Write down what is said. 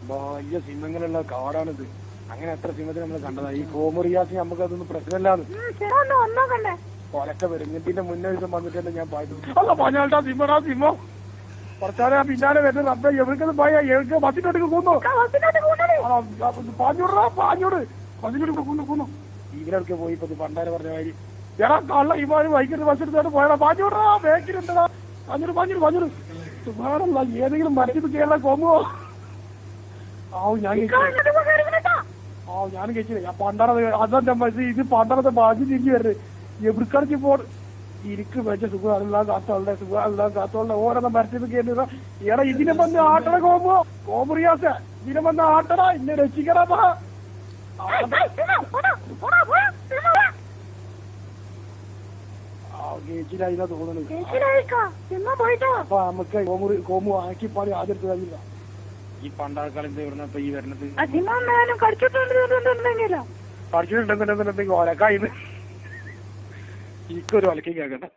വലിയ സിംഹങ്ങളുള്ള കാടാണിത്. അങ്ങനെ എത്ര സിംഹത്തിന് നമ്മൾ കണ്ടതാ. ഈ കോമറിയാസ് നമുക്ക് അതൊന്നും പ്രശ്നമില്ലാന്ന് കൊലക്ക വരുന്നതിന്റെ മുന്നേ ദിവസം വന്നിട്ടുണ്ട്. ഞാൻ പാടും അല്ല പറഞ്ഞാട്ടാ സിംഹടാ സിംഹം കുറച്ചാലെ പിന്നാലെ വരുന്നത്. റബ്ബേ എവിടേക്കത് പോയാ എവിടെ ബസ്സിനോട്ട് കൂന്നു പാഞ്ഞൂടാ പാഞ്ഞൂട് ബസ്സിനോട്ട് കൂന്നു. ഇവരൊക്കെ പോയി ഇപ്പൊ പണ്ടാരെ പറഞ്ഞ മാതിരി എടാ കള്ള ഇമാര് വൈകിട്ട് ബസ്സെടുത്തോട്ട് പോയടാ പാഞ്ഞൂടാ ബേക്കിലുണ്ടടാ പാഞ്ഞൂട് പാഞ്ഞൂട് പാഞ്ഞൂട് സുഖാണല്ല. ഏതെങ്കിലും മരത്തിൽ കേരള കോമുവോ ഞാനും കഴിച്ചില്ല. ഞാൻ പണ്ടാറത് അതെന്റെ ഇത് പണ്ടാറത്തെ ബാജി തിരിഞ്ഞു വരുന്നത് എവിടക്കടച്ച് പോ ഇരിക്ക് വെച്ച സുഖം കാത്തോളുടെ സുഖം കാത്തോളുടെ ഓരോന്നും മരത്തിൽ കേട്ടിട എടാ ഇതിനെ വന്ന് ആട്ടട കോമോ കോമറിയാസ ഇതിനെ വന്ന് ആട്ടടാ ഇന്നെ രക്ഷിക്കടാ കേച്ചിലായിന്നാ തോന്നുന്നത്. അപ്പൊ നമുക്ക് കോമു ആക്കി പാടി ആദ്യത്തെ കഴിയില്ല. ഈ പണ്ടാക്കാലത്ത് ഇവിടുന്നപ്പോ ഈ വരുന്നത് കടിച്ചിട്ടുണ്ടെന്നുണ്ടെങ്കിൽ ഒലക്കായിന്ന് എനിക്കൊരു ഒലക്കേക്ക് കേൾക്കട്ടെ.